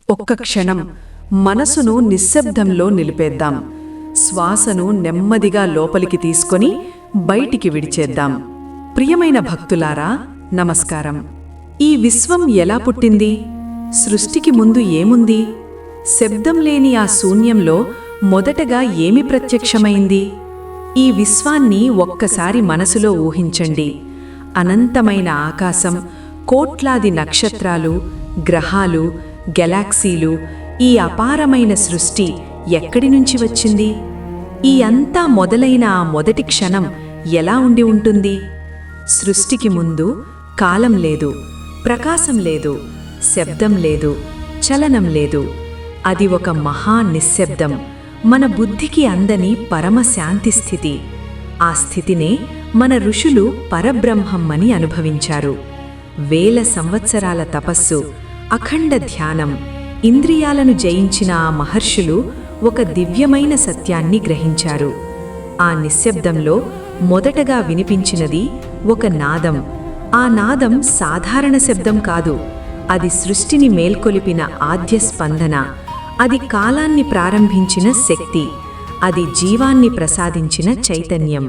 ఒక్క క్షణం మనసును నిశ్శబ్దంలో నిలిపేద్దాం. శ్వాసను నెమ్మదిగా లోపలికి తీసుకొని బయటికి విడిచేద్దాం. ప్రియమైన భక్తులారా, నమస్కారం. ఈ విశ్వం ఎలా పుట్టింది? సృష్టికి ముందు ఏముంది? శబ్దం లేని ఆ శూన్యంలో మొదటగా ఏమి ప్రత్యక్షమైంది? ఈ విశ్వాన్ని ఒక్కసారి మనసులో ఊహించండి. అనంతమైన ఆకాశం, కోట్లాది నక్షత్రాలు, గ్రహాలు, గెలాక్సీలు, ఈ అపారమైన సృష్టి ఎక్కడి నుంచి వచ్చింది? ఈ అంతా మొదలైన ఆ మొదటి క్షణం ఎలా ఉండి ఉంటుంది? సృష్టికి ముందు కాలం లేదు, ప్రకాశం లేదు, శబ్దం లేదు, చలనం లేదు. అది ఒక మహా నిశ్శబ్దం, మన బుద్ధికి అందని పరమ శాంతి స్థితి. ఆ స్థితినే మన ఋషులు పరబ్రహ్మమని అనుభవించారు. వేల సంవత్సరాల తపస్సు, అఖండ ధ్యానం, ఇంద్రియాలను జయించిన ఆ మహర్షులు ఒక దివ్యమైన సత్యాన్ని గ్రహించారు. ఆ నిశ్శబ్దంలో మొదటగా వినిపించినది ఒక నాదం. ఆ నాదం సాధారణ శబ్దం కాదు, అది సృష్టిని మేల్కొలిపిన ఆద్య స్పందన. అది కాలాన్ని ప్రారంభించిన శక్తి, అది జీవాన్ని ప్రసాదించిన చైతన్యం.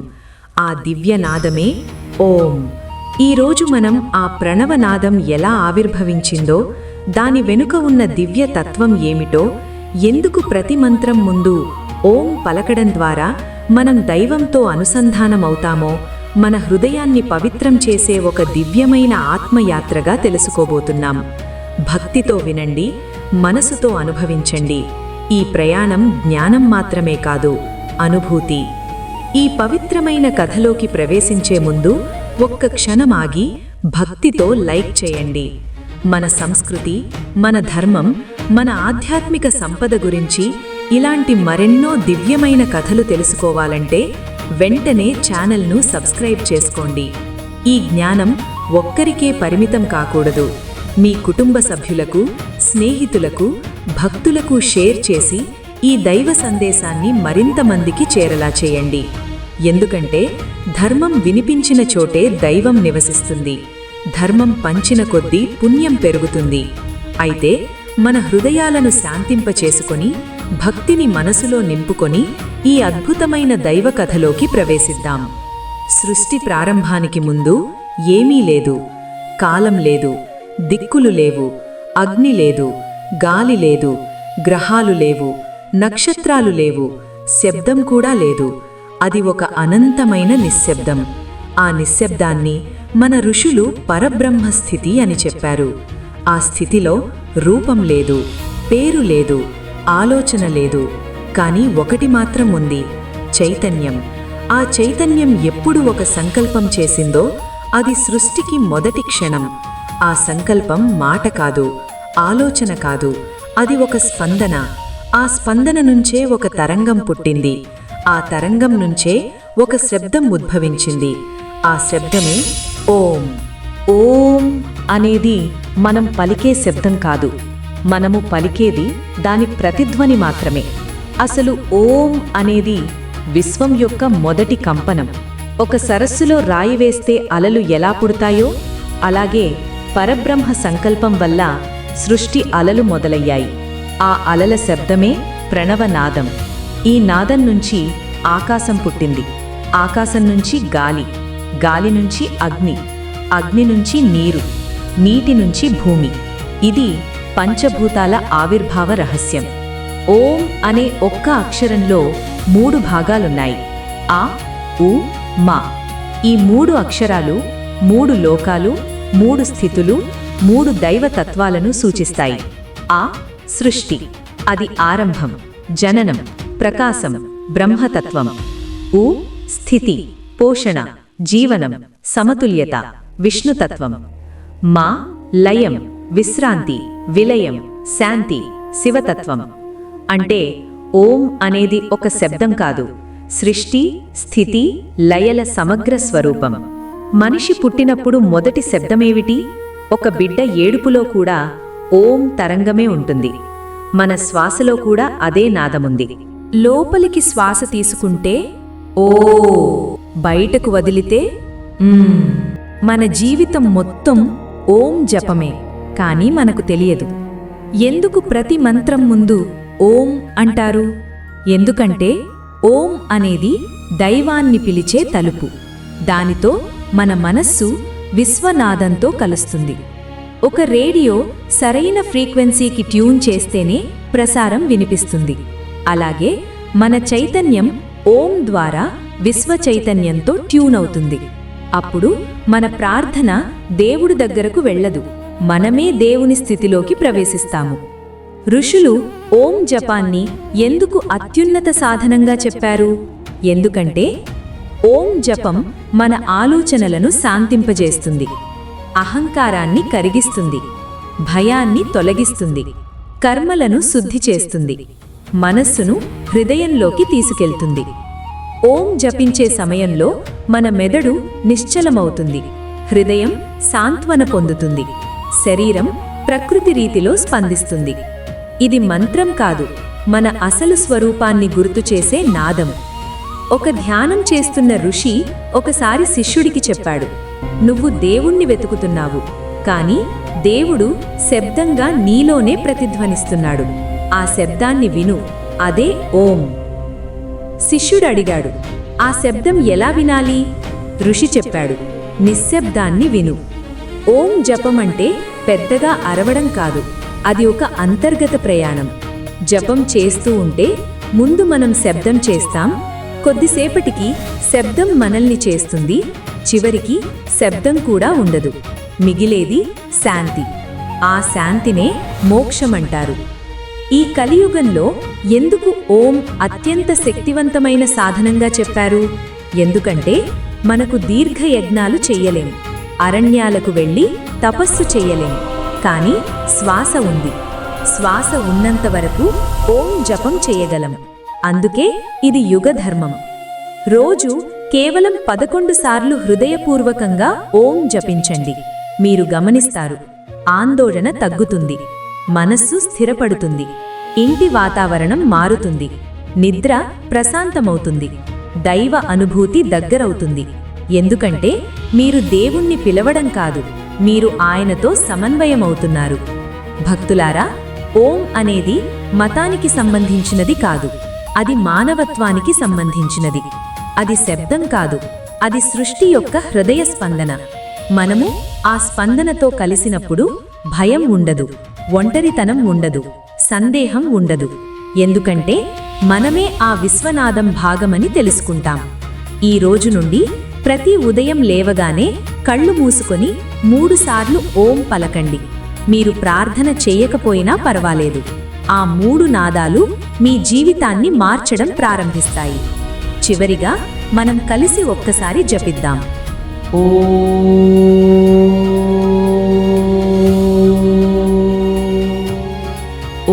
ఆ దివ్యనాదమే ఓం. ఈరోజు మనం ఆ ప్రణవనాదం ఎలా ఆవిర్భవించిందో, దాని వెనుక ఉన్న దివ్య తత్వం ఏమిటో, ఎందుకు ప్రతి మంత్రం ముందు ఓం పలకడం ద్వారా మనం దైవంతో అనుసంధానమవుతామో, మన హృదయాన్ని పవిత్రం చేసే ఒక దివ్యమైన ఆత్మయాత్రగా తెలుసుకోబోతున్నాం. భక్తితో వినండి, మనసుతో అనుభవించండి. ఈ ప్రయాణం జ్ఞానం మాత్రమే కాదు, అనుభూతి. ఈ పవిత్రమైన కథలోకి ప్రవేశించే ముందు ఒక్క క్షణం ఆగి భక్తితో లైక్ చేయండి. మన సంస్కృతి, మన ధర్మం, మన ఆధ్యాత్మిక సంపద గురించి ఇలాంటి మరెన్నో దివ్యమైన కథలు తెలుసుకోవాలంటే వెంటనే ఛానల్ను సబ్స్క్రైబ్ చేసుకోండి. ఈ జ్ఞానం ఒక్కరికే పరిమితం కాకూడదు. మీ కుటుంబ సభ్యులకు, స్నేహితులకు, భక్తులకు షేర్ చేసి ఈ దైవ సందేశాన్ని మరింత మందికి చేరేలా చేయండి. ఎందుకంటే ధర్మం వినిపించిన చోటే దైవం నివసిస్తుంది. ధర్మం పంచిన కొద్దీ పుణ్యం పెరుగుతుంది. అయితే మన హృదయాలను శాంతింపచేసుకొని, భక్తిని మనసులో నింపుకొని ఈ అద్భుతమైన దైవ కథలోకి ప్రవేశిద్దాం. సృష్టి ప్రారంభానికి ముందు ఏమీ లేదు. కాలం లేదు, దిక్కులు లేవు, అగ్ని లేదు, గాలి లేదు, గ్రహాలు లేవు, నక్షత్రాలు లేవు, శబ్దం కూడా లేదు. అది ఒక అనంతమైన నిశ్శబ్దం. ఆ నిశ్శబ్దాన్ని మన ఋషులు పరబ్రహ్మస్థితి అని చెప్పారు. ఆ స్థితిలో రూపం లేదు, పేరు లేదు, ఆలోచన లేదు. కానీ ఒకటి మాత్రం ఉంది, చైతన్యం. ఆ చైతన్యం ఎప్పుడు ఒక సంకల్పం చేసిందో అది సృష్టికి మొదటి క్షణం. ఆ సంకల్పం మాట కాదు, ఆలోచన కాదు, అది ఒక స్పందన. ఆ స్పందన నుంచే ఒక తరంగం పుట్టింది. ఆ తరంగం నుంచే ఒక శబ్దం ఉద్భవించింది. ఆ శబ్దమే ఓం. ఓం అనేది మనం పలికే శబ్దం కాదు, మనము పలికేది దాని ప్రతిధ్వని మాత్రమే. అసలు ఓం అనేది విశ్వం యొక్క మొదటి కంపనం. ఒక సరస్సులో రాయి వేస్తే అలలు ఎలా పుడతాయో అలాగే పరబ్రహ్మ సంకల్పం వల్ల సృష్టి అలలు మొదలయ్యాయి. ఆ అలల శబ్దమే ప్రణవనాదం. ఈ నాదం నుంచి ఆకాశం పుట్టింది, ఆకాశం నుంచి గాలి, గాలి నుంచి అగ్ని, అగ్ని నుంచి నీరు, నీటి నుంచి భూమి. ఇది పంచభూతాల ఆవిర్భావ రహస్యం. ఓం అనే ఒక్క అక్షరంలో 3 భాగాలున్నాయి, ఆ, ఉ, మా. ఈ 3 అక్షరాలు 3 లోకాలు, 3 స్థితులు, 3 దైవతత్వాలను సూచిస్తాయి. ఆ సృష్టి, అది ఆరంభం, జననం, ప్రకాశం, బ్రహ్మతత్వం. ఉ స్థితి, పోషణ, జీవనం, సమతుల్యత, విష్ణుతత్వం. మా లయం, విశ్రాంతి, విలయం, శాంతి, శివతత్వం. అంటే ఓం అనేది ఒక శబ్దం కాదు, సృష్టి, స్థితి, లయల సమగ్ర స్వరూపం. మనిషి పుట్టినప్పుడు మొదటి శబ్దమేమిటి? ఒక బిడ్డ ఏడుపులో కూడా ఓం తరంగమే ఉంటుంది. మన శ్వాసలో కూడా అదే నాదముంది. లోపలికి శ్వాస తీసుకుంటే ఓ, బయటకు వదిలితే మన జీవితం మొత్తం ఓం జపమే. కానీ మనకు తెలియదు. ఎందుకు ప్రతి మంత్రం ముందు ఓం అంటారు? ఎందుకంటే ఓం అనేది దైవాన్ని పిలిచే తలుపు. దానితో మన మనస్సు విశ్వనాదంతో కలుస్తుంది. ఒక రేడియో సరైన ఫ్రీక్వెన్సీకి ట్యూన్ చేస్తేనే ప్రసారం వినిపిస్తుంది. అలాగే మన చైతన్యం ఓం ద్వారా విశ్వ చైతన్యంతో ట్యూన్ అవుతుంది. అప్పుడు మన ప్రార్థన దేవుడి దగ్గరకు వెళ్ళదు, మనమే దేవుని స్థితిలోకి ప్రవేశిస్తాము. ఋషులు ఓం జపాన్ని ఎందుకు అత్యున్నత సాధనంగా చెప్పారు? ఎందుకంటే ఓం జపం మన ఆలోచనలను శాంతింపజేస్తుంది, అహంకారాన్ని కరిగిస్తుంది, భయాన్ని తొలగిస్తుంది, కర్మలను శుద్ధి చేస్తుంది, మనస్సును హృదయంలోకి తీసుకెళ్తుంది. ఓం జపించే సమయంలో మన మెదడు నిశ్చలమవుతుంది, హృదయం సాంత్వన పొందుతుంది, శరీరం ప్రకృతి రీతిలో స్పందిస్తుంది. ఇది మంత్రం కాదు, మన అసలు స్వరూపాన్ని గుర్తుచేసే నాదం. ఒక ధ్యానం చేస్తున్న ఋషి ఒకసారి శిష్యుడికి చెప్పాడు, నువ్వు దేవుణ్ణి వెతుకుతున్నావు, కాని దేవుడు శబ్దంగా నీలోనే ప్రతిధ్వనిస్తున్నాడు. ఆ శబ్దాన్ని విను, అదే ఓం. శిష్యుడు అడిగాడు, ఆ శబ్దం ఎలా వినాలి? ఋషి చెప్పాడు, నిశ్శబ్దాన్ని విను. ఓం జపం అంటే పెద్దగా అరవడం కాదు, అది ఒక అంతర్గత ప్రయాణం. జపం చేస్తూ ఉంటే ముందు మనం శబ్దం చేస్తాం, కొద్దిసేపటికి శబ్దం మనల్ని చేస్తుంది, చివరికి శబ్దం కూడా ఉండదు, మిగిలేది శాంతి. ఆ శాంతినే మోక్షమంటారు. ఈ కలియుగంలో ఎందుకు ఓం అత్యంత శక్తివంతమైన సాధనంగా చెప్పారు? ఎందుకంటే మనకు దీర్ఘయజ్ఞాలు చెయ్యలేం, అరణ్యాలకు వెళ్ళి తపస్సు చెయ్యలేం, కానీ శ్వాస ఉంది. శ్వాస ఉన్నంత వరకు ఓం జపం చేయగలం. అందుకే ఇది యుగధర్మం. రోజు కేవలం 11 సార్లు హృదయపూర్వకంగా ఓం జపించండి. మీరు గమనిస్తారు, ఆందోళన తగ్గుతుంది, మనస్సు స్థిరపడుతుంది, ఇంటి వాతావరణం మారుతుంది, నిద్ర ప్రశాంతమవుతుంది, దైవ అనుభూతి దగ్గరవుతుంది. ఎందుకంటే మీరు దేవుణ్ణి పిలవడం కాదు, మీరు ఆయనతో సమన్వయమవుతున్నారు. భక్తులారా, ఓం అనేది మతానికి సంబంధించినది కాదు, అది మానవత్వానికి సంబంధించినది. అది శబ్దం కాదు, అది సృష్టి యొక్క హృదయ స్పందన. మనము ఆ స్పందనతో కలిసినప్పుడు భయం ఉండదు, ఒంటరితనం ఉండదు, సందేహం ఉండదు. ఎందుకంటే మనమే ఆ విశ్వనాదం భాగమని తెలుసుకుంటాం. ఈ రోజు నుండి ప్రతి ఉదయం లేవగానే కళ్ళు మూసుకొని 3 సార్లు ఓం పలకండి. మీరు ప్రార్థన చేయకపోయినా పర్వాలేదు, ఆ 3 నాదాలు మీ జీవితాన్ని మార్చడం ప్రారంభిస్తాయి. చివరిగా మనం కలిసి ఒక్కసారి జపిద్దాం.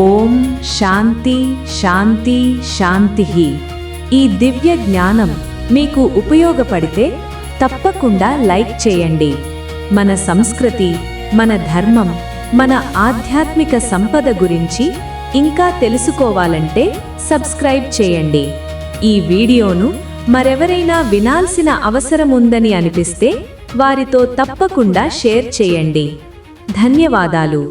ఓం శాంతి శాంతి శాంతి. ఈ దివ్య జ్ఞానం మీకు ఉపయోగపడితే తప్పకుండా లైక్ చేయండి. మన సంస్కృతి, మన ధర్మం, మన ఆధ్యాత్మిక సంపద గురించి ఇంకా తెలుసుకోవాలంటే సబ్స్క్రైబ్ చేయండి. ఈ వీడియోను మరెవరైనా వినాల్సిన అవసరముందని అనిపిస్తే వారితో తప్పకుండా షేర్ చేయండి. ధన్యవాదాలు.